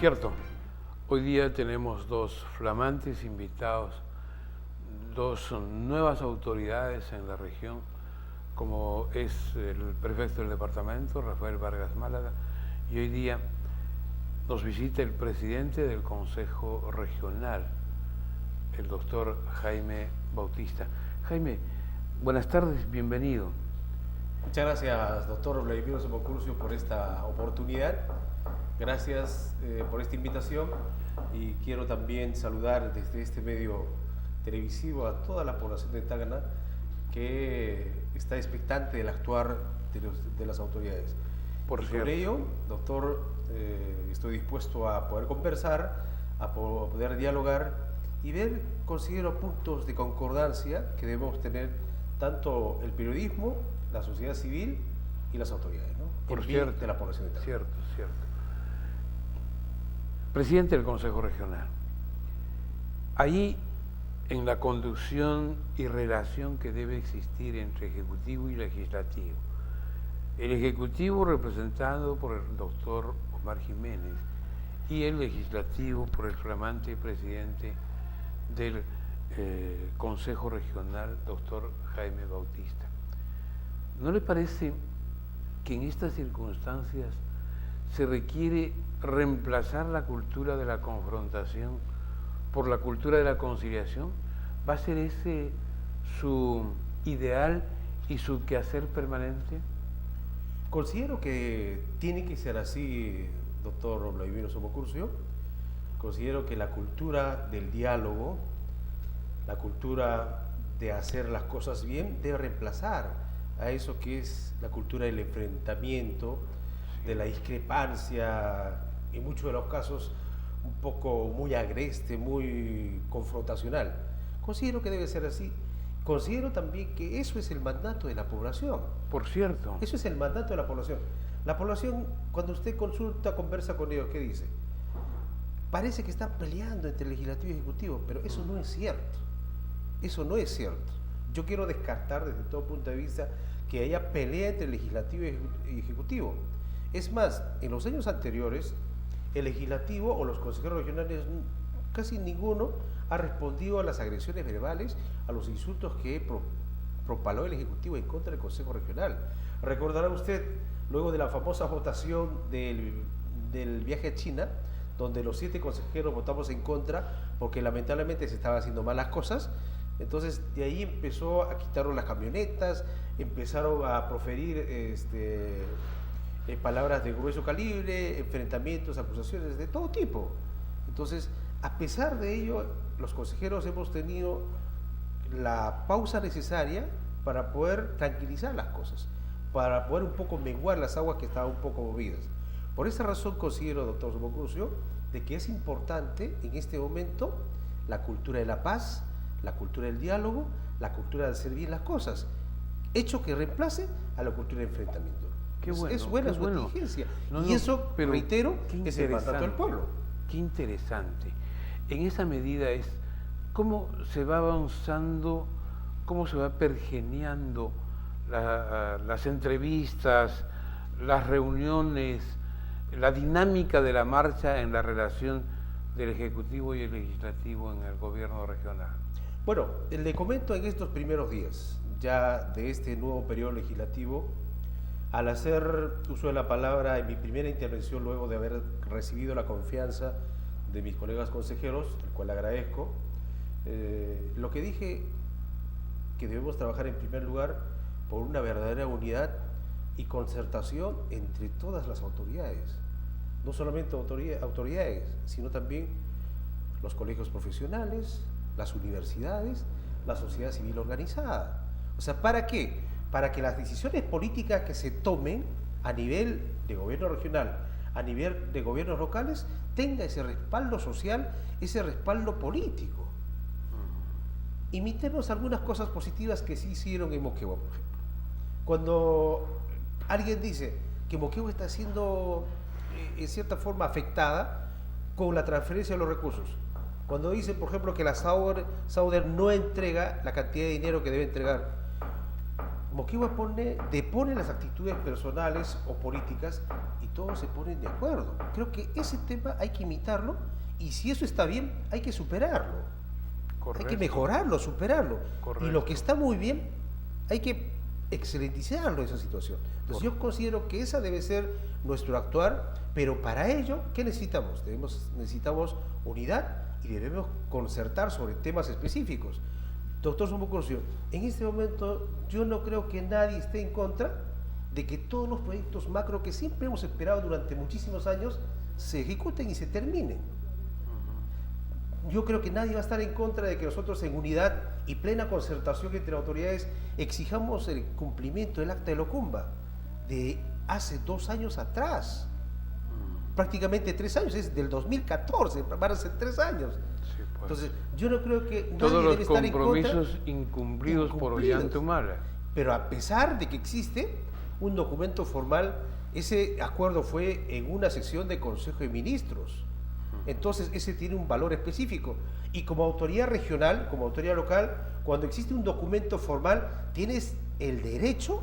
cierto, hoy día tenemos dos flamantes invitados, dos nuevas autoridades en la región, como es el prefecto del departamento, Rafael Vargas Málaga, y hoy día nos visita el presidente del Consejo Regional, el doctor Jaime Bautista. Jaime, buenas tardes, bienvenido. Muchas gracias, doctor Vladimiro Somocurcio, por esta oportunidad. Gracias por esta invitación y quiero también saludar desde este medio televisivo a toda la población de Tacna que está expectante del actuar de las autoridades. Por ello, doctor, estoy dispuesto a poder conversar, a poder dialogar y ver, considero, puntos de concordancia que debemos tener tanto el periodismo, la sociedad civil y las autoridades, ¿no? Por cierto, de la población de Tacna. Cierto. Presidente del Consejo Regional, ahí en la conducción y relación que debe existir entre Ejecutivo y Legislativo, el Ejecutivo representado por el doctor Omar Jiménez y el Legislativo por el flamante presidente del Consejo Regional, doctor Jaime Bautista. ¿No le parece que en estas circunstancias se requiere reemplazar la cultura de la confrontación por la cultura de la conciliación? ¿Va a ser ese su ideal y su quehacer permanente? Considero que tiene que ser así, doctor Vladimiro Somocurcio. Considero que la cultura del diálogo, la cultura de hacer las cosas bien, debe reemplazar a eso que es la cultura del enfrentamiento, de la discrepancia, en muchos de los casos un poco muy agreste, muy confrontacional. Considero que debe ser así. Considero también que eso es el mandato de la población. Por cierto. Eso es el mandato de la población. La población, cuando usted consulta, conversa con ellos, ¿qué dice? Parece que están peleando entre legislativo y ejecutivo, pero eso no es cierto. Eso no es cierto. Yo quiero descartar desde todo punto de vista que haya pelea entre legislativo y ejecutivo. Es más, en los años anteriores, el legislativo o los consejeros regionales, casi ninguno ha respondido a las agresiones verbales, a los insultos que propaló el ejecutivo en contra del consejo regional. Recordará usted, luego de la famosa votación del viaje a China, donde los 7 consejeros votamos en contra porque lamentablemente se estaban haciendo malas cosas. Entonces de ahí empezó a quitarnos las camionetas, empezaron a proferir palabras de grueso calibre, enfrentamientos, acusaciones de todo tipo. Entonces, a pesar de ello, los consejeros hemos tenido la pausa necesaria para poder tranquilizar las cosas, para poder un poco menguar las aguas que estaban un poco movidas. Por esa razón considero, doctor Somocurcio, de que es importante en este momento la cultura de la paz, la cultura del diálogo, la cultura de hacer bien las cosas, hecho que reemplace a la cultura de enfrentamiento. Es buena su exigencia. Y eso, pero reitero, es el mandato del pueblo. Qué interesante. En esa medida es cómo se va avanzando, cómo se va pergeñando las entrevistas, las reuniones, la dinámica de la marcha en la relación del Ejecutivo y el Legislativo en el gobierno regional. Bueno, le comento en estos primeros días ya de este nuevo periodo legislativo, al hacer uso de la palabra en mi primera intervención, luego de haber recibido la confianza de mis colegas consejeros, el cual agradezco, lo que dije que debemos trabajar en primer lugar por una verdadera unidad y concertación entre todas las autoridades, no solamente autoridades, sino también los colegios profesionales, las universidades, la sociedad civil organizada. O sea, ¿para qué? Para que las decisiones políticas que se tomen a nivel de gobierno regional, a nivel de gobiernos locales, tenga ese respaldo social, ese respaldo político. Imitemos algunas cosas positivas que sí hicieron en Moquegua, por ejemplo. Cuando alguien dice que Moquegua está siendo en cierta forma afectada con la transferencia de los recursos, cuando dicen, por ejemplo, que la Sauder no entrega la cantidad de dinero que debe entregar, Moquegua depone las actitudes personales o políticas y todos se ponen de acuerdo. Creo que ese tema hay que imitarlo y si eso está bien, hay que superarlo. Correcto. Hay que mejorarlo, superarlo. Correcto. Y lo que está muy bien, hay que excelentizarlo esa situación. Entonces yo considero que esa debe ser nuestro actuar, pero para ello, ¿qué necesitamos? Necesitamos unidad y debemos concertar sobre temas específicos. Doctor Somocurcio, en este momento yo no creo que nadie esté en contra de que todos los proyectos macro que siempre hemos esperado durante muchísimos años se ejecuten y se terminen. Yo creo que nadie va a estar en contra de que nosotros en unidad y plena concertación entre autoridades exijamos el cumplimiento del acta de Locumba de hace 2 años atrás. Prácticamente 3 años, es del 2014, van a ser 3 años. Sí, pues. Entonces, yo no creo que nadie Todos debe los estar en contra. compromisos incumplidos por Ollantumala. Pero a pesar de que existe un documento formal, ese acuerdo fue en una sesión de Consejo de Ministros. Entonces, ese tiene un valor específico. Y como autoridad regional, como autoridad local, cuando existe un documento formal, tienes el derecho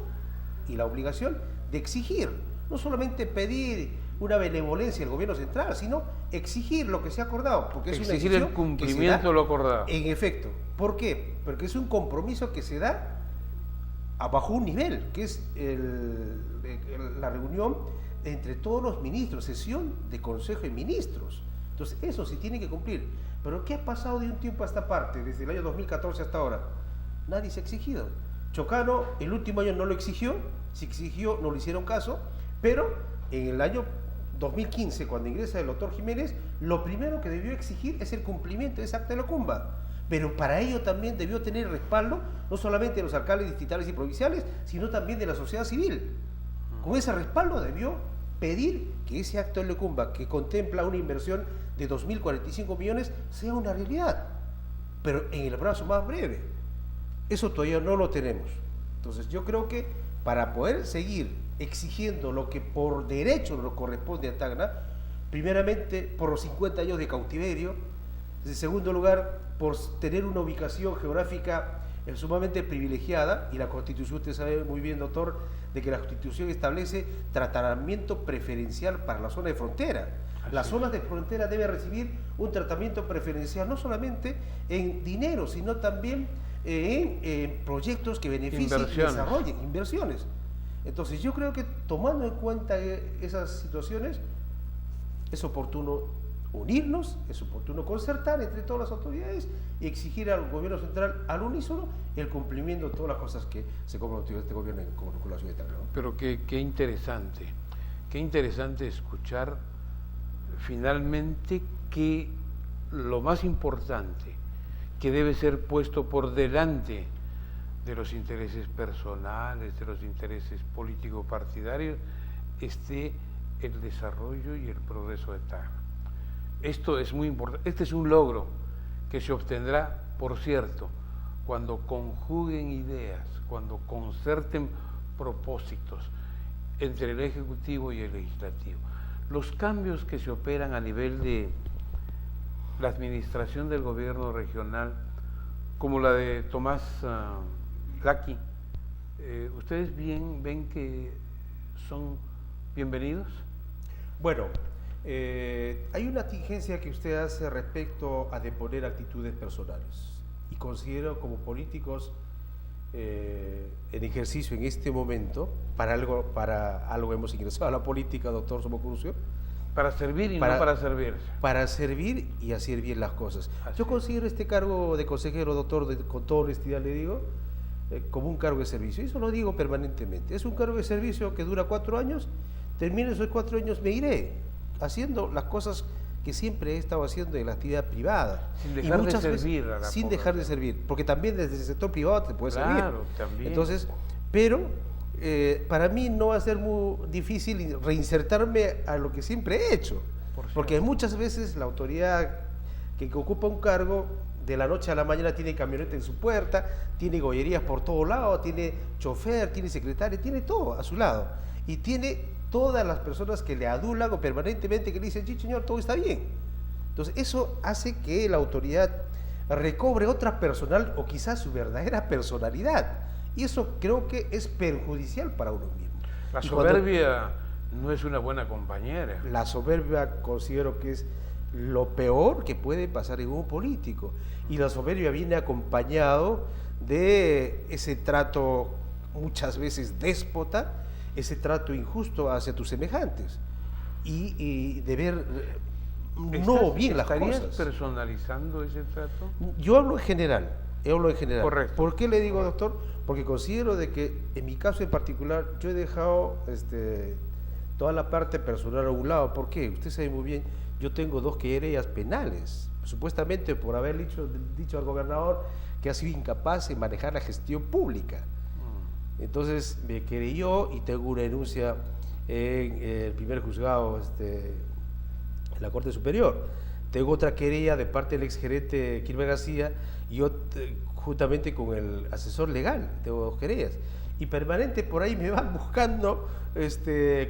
y la obligación de exigir, no solamente pedir una benevolencia del gobierno central, sino exigir lo que se ha acordado, porque es una Exigir decisión el cumplimiento de lo acordado. En efecto. ¿Por qué? Porque es un compromiso que se da bajo un nivel, que es la reunión entre todos los ministros, sesión de Consejo de Ministros. Entonces, eso sí tiene que cumplir. Pero ¿qué ha pasado de un tiempo a esta parte, desde el año 2014 hasta ahora? Nadie se ha exigido. Chocano el último año no lo exigió, si exigió no le hicieron caso, pero en el año 2015, cuando ingresa el doctor Jiménez, lo primero que debió exigir es el cumplimiento de esa acta de Locumba. Pero para ello también debió tener respaldo, no solamente de los alcaldes distritales y provinciales, sino también de la sociedad civil. Con ese respaldo debió pedir que ese acto de Locumba, que contempla una inversión de 2.045 millones, sea una realidad, pero en el plazo más breve. Eso todavía no lo tenemos. Entonces yo creo que para poder seguir exigiendo lo que por derecho nos corresponde a Tacna, primeramente por los 50 años de cautiverio, en segundo lugar por tener una ubicación geográfica sumamente privilegiada, y la Constitución, usted sabe muy bien, doctor, de que la Constitución establece tratamiento preferencial para la zona de frontera. Las zonas de frontera deben recibir un tratamiento preferencial no solamente en dinero, sino también en proyectos que beneficien y desarrollen, inversiones. Entonces yo creo que tomando en cuenta esas situaciones, es oportuno unirnos, es oportuno concertar entre todas las autoridades y exigir al gobierno central al unísono el cumplimiento de todas las cosas que se comprometió este gobierno con la ciudad de Tacna. Pero qué interesante escuchar finalmente que lo más importante que debe ser puesto por delante de los intereses personales, de los intereses político-partidarios, esté el desarrollo y el progreso de Tacna. Esto es muy importante. Este es un logro que se obtendrá, por cierto, cuando conjuguen ideas, cuando concerten propósitos entre el Ejecutivo y el Legislativo. Los cambios que se operan a nivel de la administración del gobierno regional, como la de Tomás Laki, ¿ustedes ven que son bienvenidos? Bueno, hay una tingencia que usted hace respecto a deponer actitudes personales, y considero como políticos en ejercicio en este momento, para algo hemos ingresado a la política, doctor Somocurcio. Para servir y no para servirse. Para servir y hacer bien las cosas. Yo considero este cargo de consejero, doctor, con toda honestidad le digo, como un cargo de servicio. Eso lo digo permanentemente. Es un cargo de servicio que dura 4 años. Termino esos 4 años, me iré haciendo las cosas que siempre he estado haciendo en la actividad privada. Sin dejar de servir a la sin dejar de servir, porque también desde el sector privado te puede servir. Claro, también. Entonces, pero para mí no va a ser muy difícil reinsertarme a lo que siempre he hecho. Porque muchas veces la autoridad que ocupa un cargo, de la noche a la mañana tiene camioneta en su puerta, tiene gollerías por todos lados, tiene chofer, tiene secretario, tiene todo a su lado. Y tiene todas las personas que le adulan o permanentemente que le dicen, sí, señor, todo está bien. Entonces, eso hace que la autoridad recobre otra personal o quizás su verdadera personalidad. Y eso creo que es perjudicial para uno mismo. La Y cuando- soberbia no es una buena compañera. La soberbia considero que es lo peor que puede pasar en un político. Y la soberbia viene acompañado de ese trato muchas veces déspota, ese trato injusto hacia tus semejantes. Y de ver no bien las ¿Estarías cosas. personalizando ese trato? Yo hablo en general, Correcto. ¿Por qué le digo, doctor? Porque considero de que en mi caso en particular yo he dejado toda la parte personal a un lado. ¿Por qué? Usted sabe muy bien, yo tengo 2 querellas penales, supuestamente por haber dicho al gobernador que ha sido incapaz de manejar la gestión pública. Entonces me querelló y tengo una denuncia en el primer juzgado en la Corte Superior. Tengo otra querella de parte del exgerente Quilmes García y yo juntamente con el asesor legal, tengo 2 querellas. Y permanente por ahí me van buscando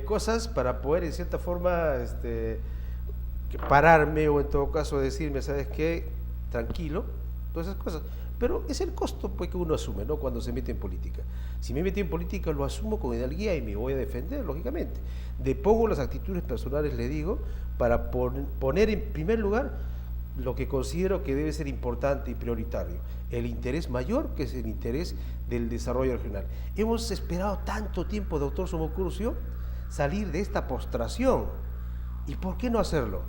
cosas para poder en cierta forma pararme o en todo caso decirme, ¿sabes qué? Tranquilo, todas esas cosas. Pero es el costo pues, que uno asume, ¿no? Cuando se mete en política. Si me metí en política lo asumo con hidalguía y me voy a defender, lógicamente. Depongo las actitudes personales, le digo, para poner en primer lugar lo que considero que debe ser importante y prioritario, el interés mayor, que es el interés del desarrollo regional. Hemos esperado tanto tiempo, doctor Somocurcio, salir de esta postración. ¿Y por qué no hacerlo?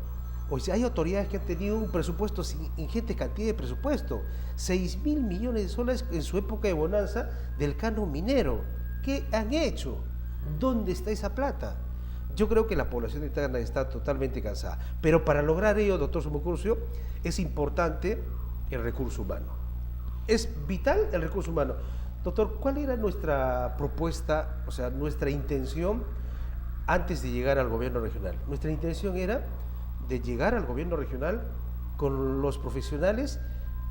O sea, hay autoridades que han tenido un presupuesto sin ingente cantidad de presupuesto, 6.000 millones de soles en su época de bonanza del canon minero. ¿Qué han hecho? ¿Dónde está esa plata? Yo creo que la población de Tacna está totalmente cansada, pero para lograr ello, doctor Somocurcio, es importante el recurso humano. Es vital el recurso humano. Doctor, ¿cuál era nuestra propuesta, o sea, nuestra intención antes de llegar al gobierno regional? Nuestra intención era de llegar al gobierno regional con los profesionales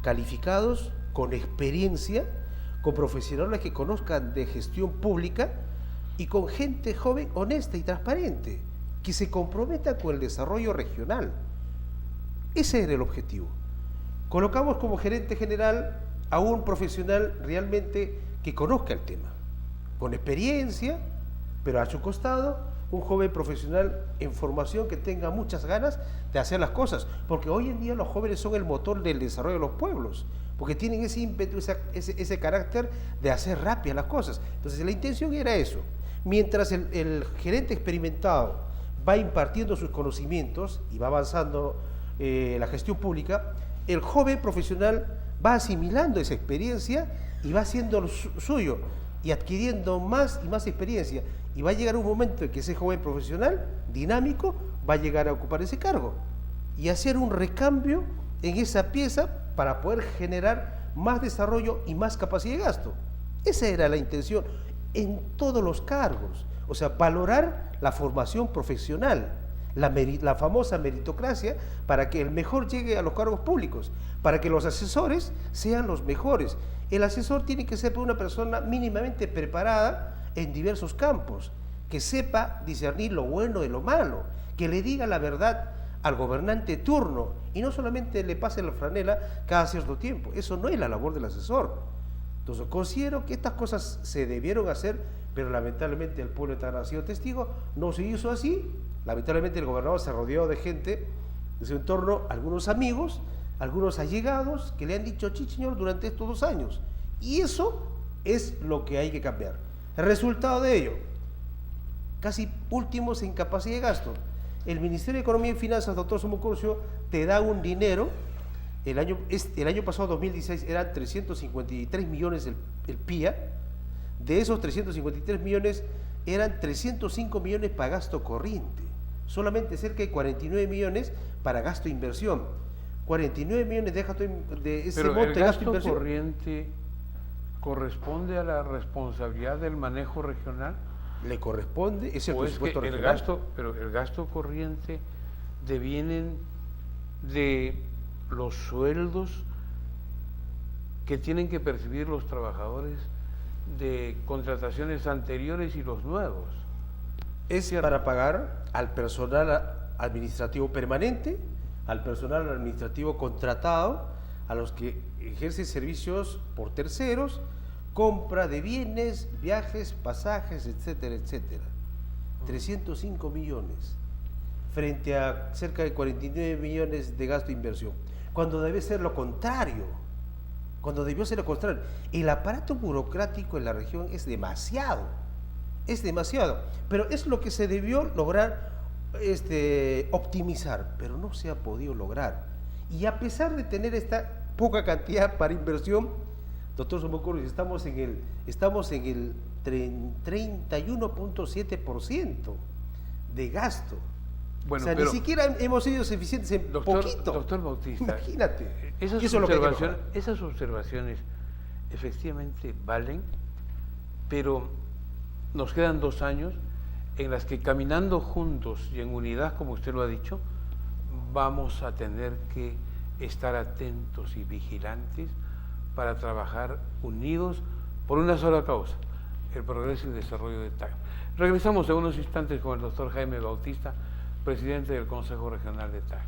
calificados, con experiencia, con profesionales que conozcan de gestión pública y con gente joven, honesta y transparente, que se comprometa con el desarrollo regional. Ese era el objetivo. Colocamos como gerente general a un profesional realmente que conozca el tema, con experiencia, pero a su costado un joven profesional en formación que tenga muchas ganas de hacer las cosas, porque hoy en día los jóvenes son el motor del desarrollo de los pueblos, porque tienen ese ímpetu, ese carácter de hacer rápidas las cosas. Entonces la intención era eso. Mientras el gerente experimentado va impartiendo sus conocimientos y va avanzando la gestión pública, el joven profesional va asimilando esa experiencia y va haciendo lo suyo y adquiriendo más y más experiencia. Y va a llegar un momento en que ese joven profesional, dinámico, va a llegar a ocupar ese cargo y hacer un recambio en esa pieza para poder generar más desarrollo y más capacidad de gasto. Esa era la intención en todos los cargos. O sea, valorar la formación profesional, la famosa meritocracia, para que el mejor llegue a los cargos públicos, para que los asesores sean los mejores. El asesor tiene que ser una persona mínimamente preparada en diversos campos, que sepa discernir lo bueno de lo malo, que le diga la verdad al gobernante de turno y no solamente le pase la franela cada cierto tiempo. Eso no es la labor del asesor. Entonces considero que estas cosas se debieron hacer, pero lamentablemente el pueblo de Tacna ha sido testigo, no se hizo así. Lamentablemente el gobernador se rodeó de gente de su entorno, algunos amigos, algunos allegados que le han dicho sí señor durante estos 2 años, y eso es lo que hay que cambiar. El resultado de ello, casi últimos en capacidad de gasto. El Ministerio de Economía y Finanzas, doctor Somocurcio, te da un dinero. El año pasado, 2016, eran 353 millones el PIA. De esos 353 millones, eran 305 millones para gasto corriente. Solamente cerca de 49 millones para gasto de inversión. 49 millones de ese monte de gasto de inversión. ¿El gasto corriente corresponde a la responsabilidad del manejo regional? Le corresponde, es el presupuesto regional. Pero el gasto corriente devienen de los sueldos que tienen que percibir los trabajadores de contrataciones anteriores y los nuevos. Es para pagar al personal administrativo permanente, al personal administrativo contratado, a los que ejercen servicios por terceros, compra de bienes, viajes, pasajes, etcétera, etcétera. 305 millones frente a cerca de 49 millones de gasto de inversión, cuando debe ser lo contrario, cuando debió ser lo contrario. El aparato burocrático en la región es demasiado, pero es lo que se debió lograr optimizar, pero no se ha podido lograr. Y a pesar de tener esta poca cantidad para inversión, doctor Somocorro, estamos en el 31.7% de gasto. Bueno, o sea, pero ni siquiera hemos sido eficientes en poquito. Doctor Bautista, imagínate. esas observaciones efectivamente valen, pero nos quedan 2 años en las que caminando juntos y en unidad, como usted lo ha dicho, vamos a tener que estar atentos y vigilantes para trabajar unidos por una sola causa, el progreso y el desarrollo de TAG. Regresamos en unos instantes con el doctor Jaime Bautista, presidente del Consejo Regional de TAG.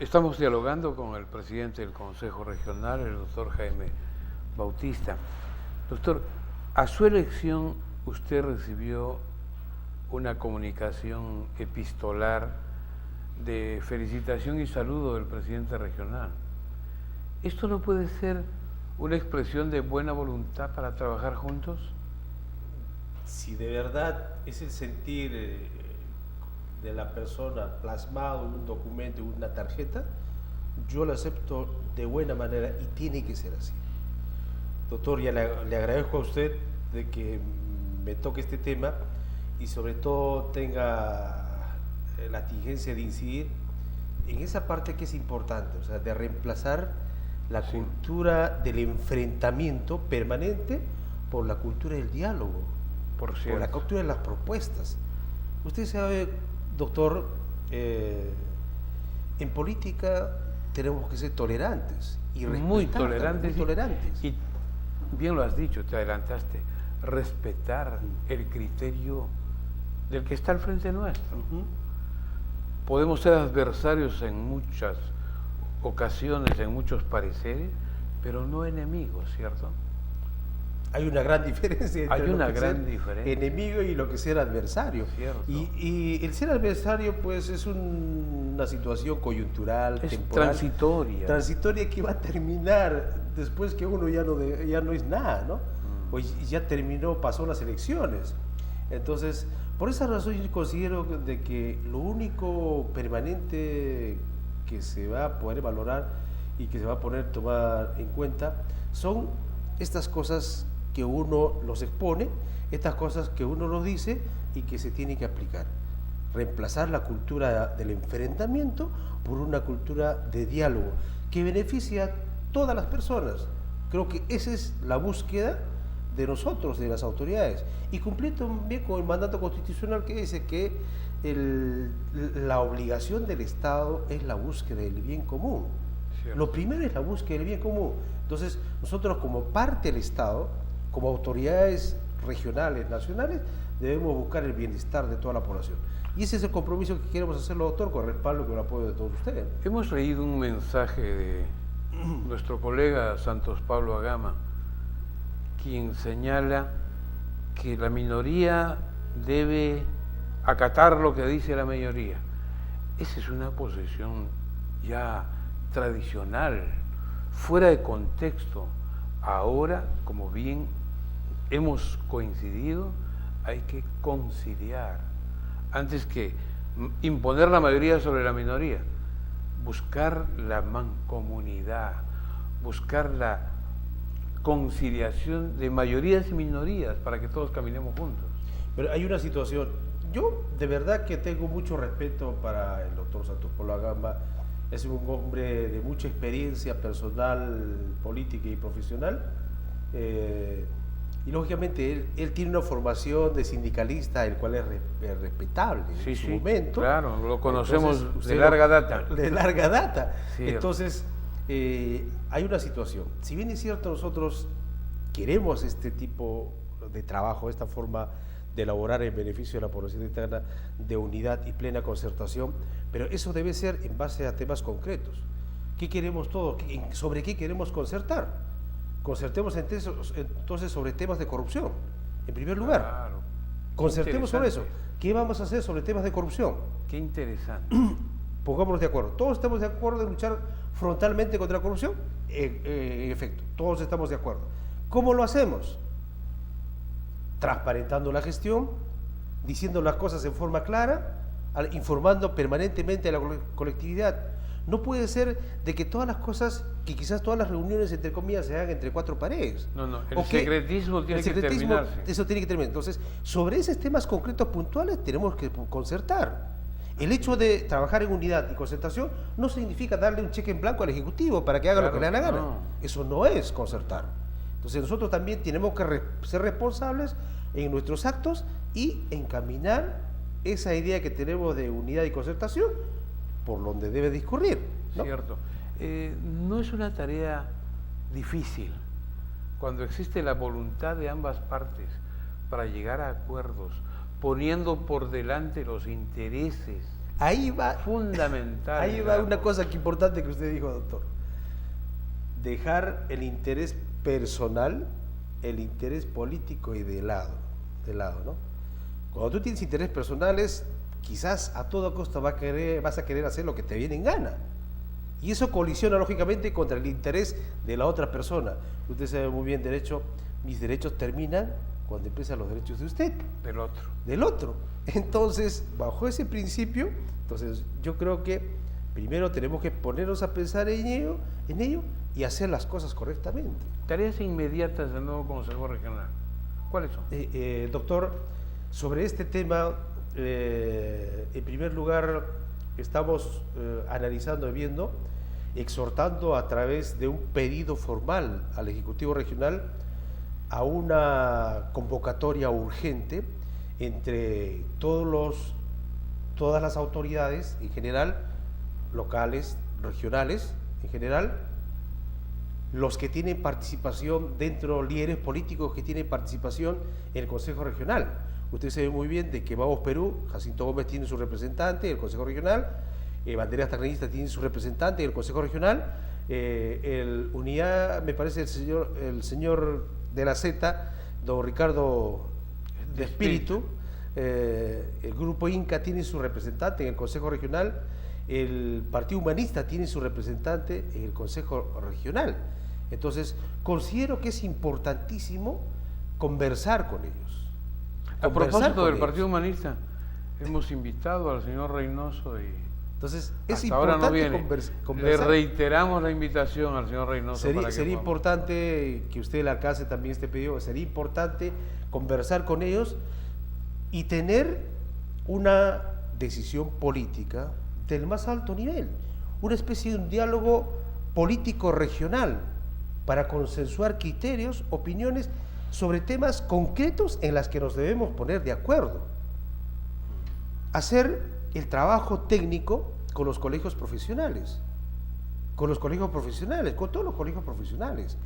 Estamos dialogando con el presidente del Consejo Regional, el doctor Jaime Bautista. Doctor, a su elección usted recibió una comunicación epistolar de felicitación y saludo del presidente regional. ¿Esto no puede ser una expresión de buena voluntad para trabajar juntos? Si de verdad es el sentir de la persona plasmado en un documento, en una tarjeta, yo lo acepto de buena manera y tiene que ser así. Doctor, ya le agradezco a usted de que me toque este tema y sobre todo tenga la tingencia de incidir en esa parte que es importante, o sea, de reemplazar la cultura del enfrentamiento permanente por la cultura del diálogo, por la cultura de las propuestas. Usted sabe, doctor, en política tenemos que ser tolerantes y muy tolerantes. Y bien lo has dicho, te adelantaste, respetar el criterio del que está al frente nuestro. Podemos ser adversarios en muchas ocasiones, en muchos pareceres, pero no enemigos, ¿cierto? Hay una gran diferencia entre enemigo y lo que es ser adversario. Y el ser adversario, pues, es una situación coyuntural, temporal, transitoria que va a terminar después que uno ya no es nada, ¿no? Pues ya terminó, pasó las elecciones. Entonces, por esa razón yo considero de que lo único permanente que se va a poder valorar y que se va a poder tomar en cuenta son estas cosas que uno los expone, estas cosas que uno los dice y que se tiene que aplicar. Reemplazar la cultura del enfrentamiento por una cultura de diálogo que beneficia a todas las personas. Creo que esa es la búsqueda de nosotros, de las autoridades, y cumplir también con el mandato constitucional que dice que la obligación del Estado es la búsqueda del bien común. Cierto. Lo primero es la búsqueda del bien común. Entonces, nosotros como parte del Estado, como autoridades regionales, nacionales, debemos buscar el bienestar de toda la población. Y ese es el compromiso que queremos hacerlo, doctor, con el respaldo y con el apoyo de todos ustedes. Hemos leído un mensaje de nuestro colega Santos Pablo Agama, quien señala que la minoría debe acatar lo que dice la mayoría. Esa es una posición ya tradicional, fuera de contexto. Ahora, como bien hemos coincidido, hay que conciliar, antes que imponer la mayoría sobre la minoría, buscar la mancomunidad, buscar la conciliación de mayorías y minorías para que todos caminemos juntos. Pero hay una situación, yo de verdad que tengo mucho respeto para el doctor Santos Pablo Agama, es un hombre de mucha experiencia personal, política y profesional, Y lógicamente él tiene una formación de sindicalista, el cual es respetable Sí, en su sí, momento. claro, lo conocemos Entonces, de usted larga data. De larga data. Sí. Entonces, hay una situación. Si bien es cierto, nosotros queremos este tipo de trabajo, esta forma de elaborar en beneficio de la población interna de unidad y plena concertación, pero eso debe ser en base a temas concretos. ¿Qué queremos todos? ¿Sobre qué queremos concertar? Concertemos entonces sobre temas de corrupción, en primer lugar. Claro. Concertemos sobre eso. ¿Qué vamos a hacer sobre temas de corrupción? Qué interesante. Pongámonos de acuerdo. ¿Todos estamos de acuerdo en luchar frontalmente contra la corrupción? En efecto, todos estamos de acuerdo. ¿Cómo lo hacemos? Transparentando la gestión, diciendo las cosas en forma clara, informando permanentemente a la colectividad. No puede ser de que todas las cosas, que quizás todas las reuniones, entre comillas, se hagan entre cuatro paredes. No, el secretismo tiene que terminarse. Eso tiene que terminar. Entonces, sobre esos temas concretos puntuales tenemos que concertar. El hecho de trabajar en unidad y concertación no significa darle un cheque en blanco al Ejecutivo para que haga lo que le da la gana. No. Eso no es concertar. Entonces nosotros también tenemos que ser responsables en nuestros actos y encaminar esa idea que tenemos de unidad y concertación por donde debe discurrir, ¿no? Cierto. No es una tarea difícil cuando existe la voluntad de ambas partes para llegar a acuerdos, poniendo por delante los intereses fundamentales. Ahí va una cosa que importante que usted dijo, doctor. Dejar el interés personal, el interés político y de lado, ¿no? Cuando tú tienes intereses personales, quizás a toda costa vas a querer hacer lo que te viene en gana. Y eso colisiona lógicamente contra el interés de la otra persona. Usted sabe muy bien, mis derechos terminan cuando empiezan los derechos de usted. Del otro. Entonces, bajo ese principio, yo creo que primero tenemos que ponernos a pensar en ello y hacer las cosas correctamente. Tareas inmediatas del nuevo Consejo Regional. ¿Cuáles son? Doctor, sobre este tema, en primer lugar, estamos analizando y viendo, exhortando a través de un pedido formal al Ejecutivo Regional a una convocatoria urgente entre todas las autoridades en general, locales, regionales en general, los que tienen participación dentro, líderes políticos que tienen participación en el Consejo Regional. Usted sabe muy bien de que Vamos Perú, Jacinto Gómez tiene su representante en el Consejo Regional, Banderas Tacnanistas tiene su representante en el Consejo Regional, el Unidad, me parece el señor de la Z, don Ricardo de Espíritu, el Grupo Inca tiene su representante en el Consejo Regional, el Partido Humanista tiene su representante en el Consejo Regional. Entonces, considero que es importantísimo conversar con ellos. A propósito del Partido Humanista, hemos invitado al señor Reynoso y entonces es hasta ahora no viene. Conversar. Le reiteramos la invitación al señor Reynoso. Sería importante que usted le alcance también este pedido, sería importante conversar con ellos y tener una decisión política del más alto nivel, una especie de un diálogo político regional para consensuar criterios, opiniones sobre temas concretos en las que nos debemos poner de acuerdo. Hacer el trabajo técnico con los colegios profesionales, con todos los colegios profesionales.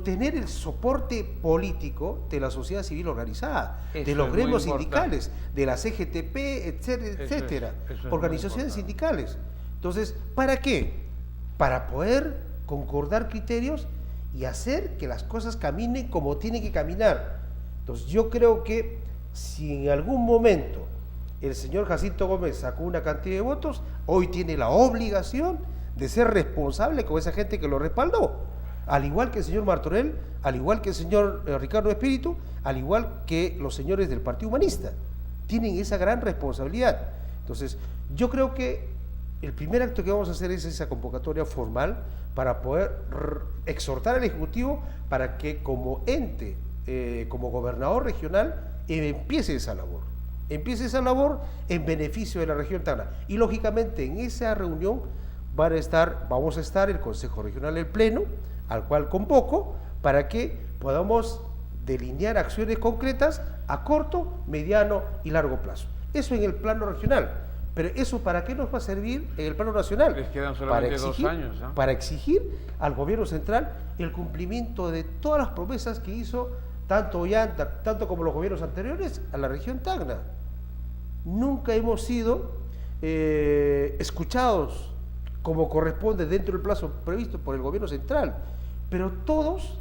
Tener el soporte político de la sociedad civil organizada, de los gremios sindicales, de la CGTP, etcétera, organizaciones sindicales. Entonces, ¿para qué? Para poder concordar criterios y hacer que las cosas caminen como tienen que caminar. Entonces, yo creo que si en algún momento el señor Jacinto Gómez sacó una cantidad de votos, hoy tiene la obligación de ser responsable con esa gente que lo respaldó, al igual que el señor Martorell, al igual que el señor Ricardo Espíritu, al igual que los señores del Partido Humanista. Tienen esa gran responsabilidad. Entonces, yo creo que el primer acto que vamos a hacer es esa convocatoria formal para poder exhortar al Ejecutivo para que como ente, como gobernador regional, empiece esa labor en beneficio de la región Tacna. Y lógicamente en esa reunión vamos a estar el Consejo Regional, el Pleno, al cual convoco para que podamos delinear acciones concretas a corto, mediano y largo plazo. Eso en el plano regional. Pero ¿eso para qué nos va a servir en el plano nacional? Les quedan solamente 2 años, ¿no? Para exigir al gobierno central el cumplimiento de todas las promesas que hizo tanto Ollanta, tanto como los gobiernos anteriores, a la región Tacna. Nunca hemos sido escuchados como corresponde dentro del plazo previsto por el gobierno central, pero todos,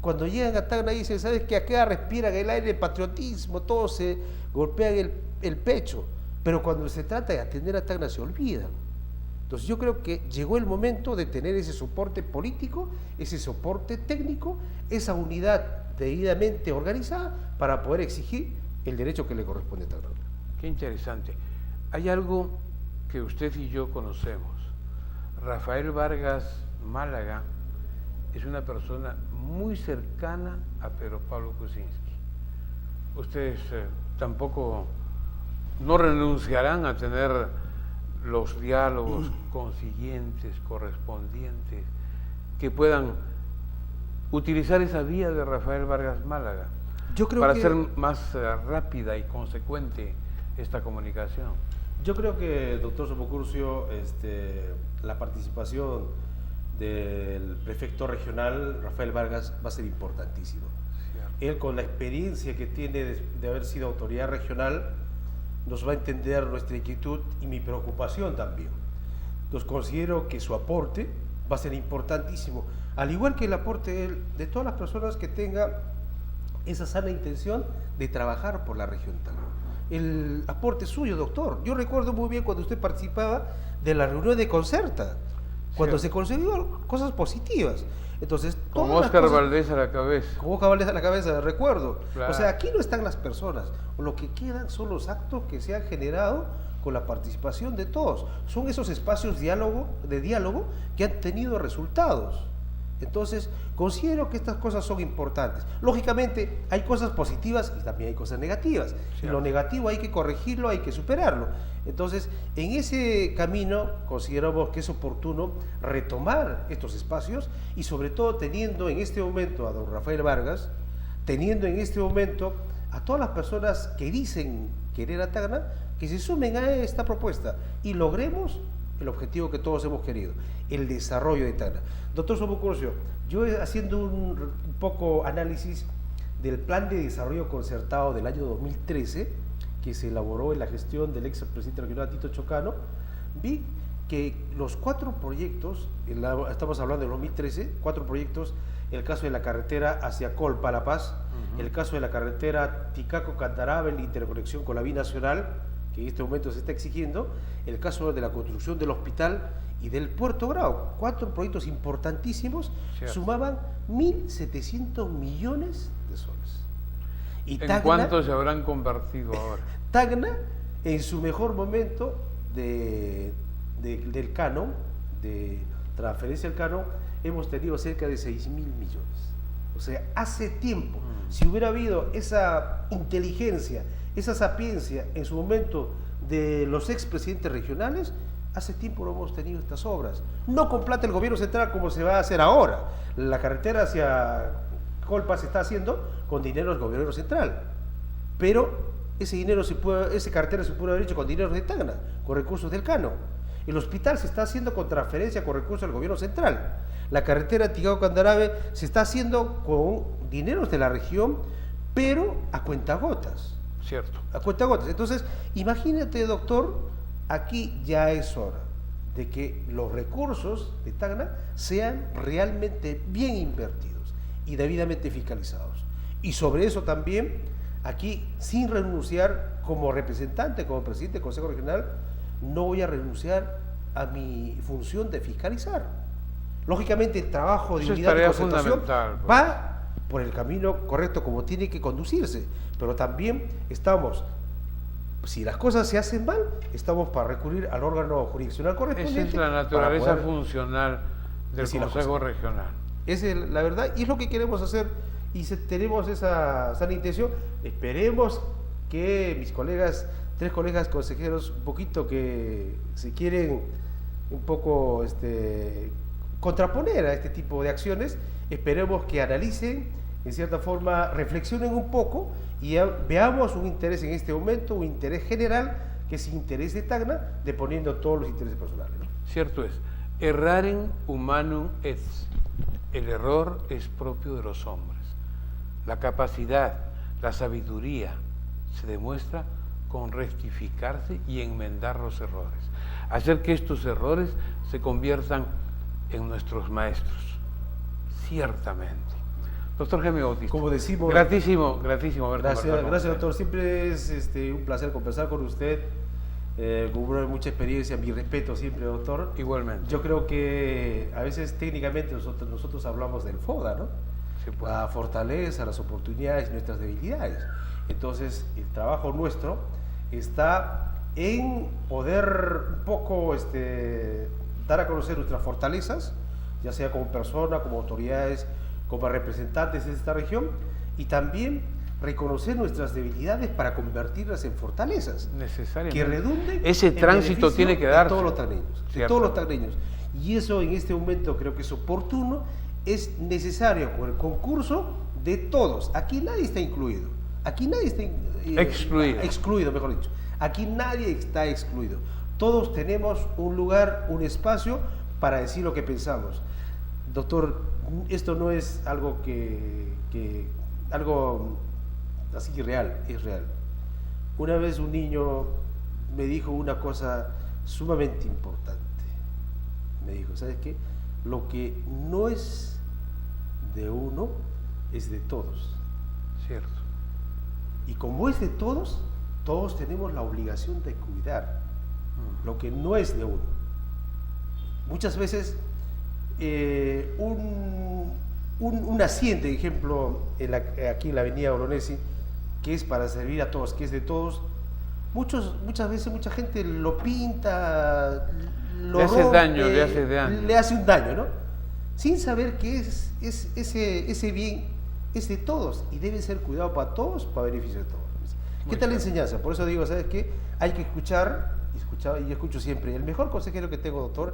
cuando llegan a Tacna, dicen, ¿sabes qué? Acá respiran el aire de patriotismo, todos se golpean el pecho, pero cuando se trata de atender a Tacna se olvidan. Entonces yo creo que llegó el momento de tener ese soporte político, ese soporte técnico, esa unidad debidamente organizada para poder exigir el derecho que le corresponde a Tacna. Qué interesante. Hay algo que usted y yo conocemos. Rafael Vargas Málaga es una persona muy cercana a Pedro Pablo Kuczynski. Ustedes tampoco no renunciarán a tener los diálogos consiguientes, correspondientes, que puedan utilizar esa vía de Rafael Vargas Málaga para hacer más rápida y consecuente esta comunicación. Yo creo que, doctor Sobocurcio, la participación del prefecto regional, Rafael Vargas, va a ser importantísimo. Él, con la experiencia que tiene de haber sido autoridad regional, nos va a entender nuestra inquietud y mi preocupación también. Entonces considero que su aporte va a ser importantísimo, al igual que el aporte de todas las personas que tengan esa sana intención de trabajar por la región Tacna. El aporte suyo, doctor. Yo recuerdo muy bien cuando usted participaba de la reunión de Concerta, cuando se consiguieron cosas positivas. Entonces, con Óscar Valdés a la cabeza. Con Óscar Valdés a la cabeza, recuerdo. Claro. O sea, aquí no están las personas. Lo que quedan son los actos que se han generado con la participación de todos. Son esos espacios de diálogo que han tenido resultados. Entonces, considero que estas cosas son importantes. Lógicamente, hay cosas positivas y también hay cosas negativas. Y lo negativo hay que corregirlo, hay que superarlo. Entonces, en ese camino consideramos que es oportuno retomar estos espacios y sobre todo teniendo en este momento a don Rafael Vargas, teniendo en este momento a todas las personas que dicen querer a Tacna, que se sumen a esta propuesta y logremos el objetivo que todos hemos querido, el desarrollo de Tacna. Doctor Sobocurcio, yo haciendo un poco análisis del plan de desarrollo concertado del año 2013, que se elaboró en la gestión del ex presidente regional Tito Chocano, vi que los 4 proyectos, estamos hablando del 2013, 4 proyectos, el caso de la carretera hacia Colpa, La Paz, el caso de la carretera Ticaco-Candarave, la interconexión con la binacional, que en este momento se está exigiendo, el caso de la construcción del hospital y del Puerto Grau. 4 proyectos importantísimos, sumaban 1.700 millones de soles. Y ¿En cuánto se habrán convertido ahora? Tacna, en su mejor momento del canon, de transferencia del canon, hemos tenido cerca de 6.000 millones. O sea, hace tiempo, si hubiera habido esa inteligencia, esa sapiencia en su momento de los expresidentes regionales, hace tiempo no hemos tenido estas obras. No con plata del gobierno central como se va a hacer ahora. La carretera hacia Colpa se está haciendo con dinero del gobierno central. Pero esa carretera se pudo haber hecho con dinero de Tacna, con recursos del Cano. El hospital se está haciendo con transferencia con recursos del gobierno central. La carretera Ticaco-Candarave se está haciendo con dineros de la región, pero a cuentagotas. Cierto. A cuentagotas. Entonces, imagínate, doctor, aquí ya es hora de que los recursos de Tacna sean realmente bien invertidos y debidamente fiscalizados. Y sobre eso también, aquí, sin renunciar como representante, como presidente del Consejo Regional, no voy a renunciar a mi función de fiscalizar. Lógicamente, el trabajo de unidad de concentración va por el camino correcto como tiene que conducirse, pero también estamos, si las cosas se hacen mal, estamos para recurrir al órgano jurisdiccional correspondiente. Esa es la naturaleza funcional del Consejo Regional. Esa es la verdad y es lo que queremos hacer y tenemos esa sana intención. Esperemos que mis colegas, 3 colegas consejeros, un poquito que se quieren un poco contraponer a este tipo de acciones. Esperemos que analicen, en cierta forma, reflexionen un poco y veamos un interés en este momento, un interés general, que es interés de Tacna, deponiendo todos los intereses personales, ¿no? Cierto es, erraren humanum est, el error es propio de los hombres. La capacidad, la sabiduría se demuestra con rectificarse y enmendar los errores, hacer que estos errores se conviertan en nuestros maestros, ciertamente. Doctor Jaime Bautista, Como decimos, gratísimo haber gracias, conversado con gracias usted. doctor, siempre es un placer conversar con usted, con una mucha experiencia, mi respeto siempre, doctor. Igualmente. Yo creo que a veces técnicamente nosotros hablamos del FODA, ¿no? Sí, pues. La fortaleza, las oportunidades, nuestras debilidades. Entonces, el trabajo nuestro está en poder un poco dar a conocer nuestras fortalezas, ya sea como persona, como autoridades, como representantes de esta región, y también reconocer nuestras debilidades para convertirlas en fortalezas Necesariamente. que redunden Ese en tránsito beneficio tiene que de darse. todos los tacneños, de todos los tacneños. Y eso en este momento creo que es oportuno, es necesario con el concurso de todos. Aquí nadie está incluido, aquí nadie está excluido, mejor dicho. Aquí nadie está excluido. Todos tenemos un lugar, un espacio para decir lo que pensamos. Doctor, esto no es algo algo así real, es real. Una vez un niño me dijo una cosa sumamente importante. Me dijo, ¿sabes qué? Lo que no es de uno es de todos. Cierto. Y como es de todos, todos tenemos la obligación de cuidar lo que no es de uno. Muchas veces un asiento, ejemplo, aquí en la avenida Olonesi, que es para servir a todos, que es de todos, muchas veces mucha gente lo pinta, lo le hace rompe, daño, le hace un daño, ¿no? Sin saber que ese bien es de todos y debe ser cuidado para todos, para beneficio de todos. ¿Qué tal la enseñanza? Por eso digo, ¿sabes qué? Hay que escuchar, y escucho siempre. El mejor consejero que tengo, doctor,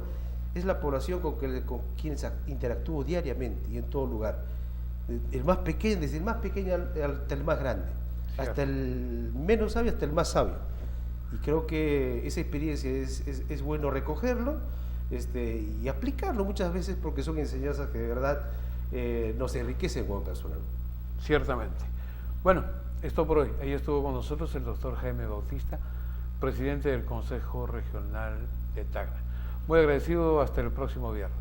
es la población con quienes interactúo diariamente y en todo lugar. El más pequeño, desde el más pequeño hasta el más grande, Cierto. hasta el menos sabio hasta el más sabio. Y creo que esa experiencia es bueno recogerlo y aplicarlo muchas veces, porque son enseñanzas que de verdad nos enriquecen como personas. Ciertamente. Bueno, esto por hoy. Ahí estuvo con nosotros el doctor Jaime Bautista, presidente del Consejo Regional de Tacna. Muy agradecido, hasta el próximo viernes.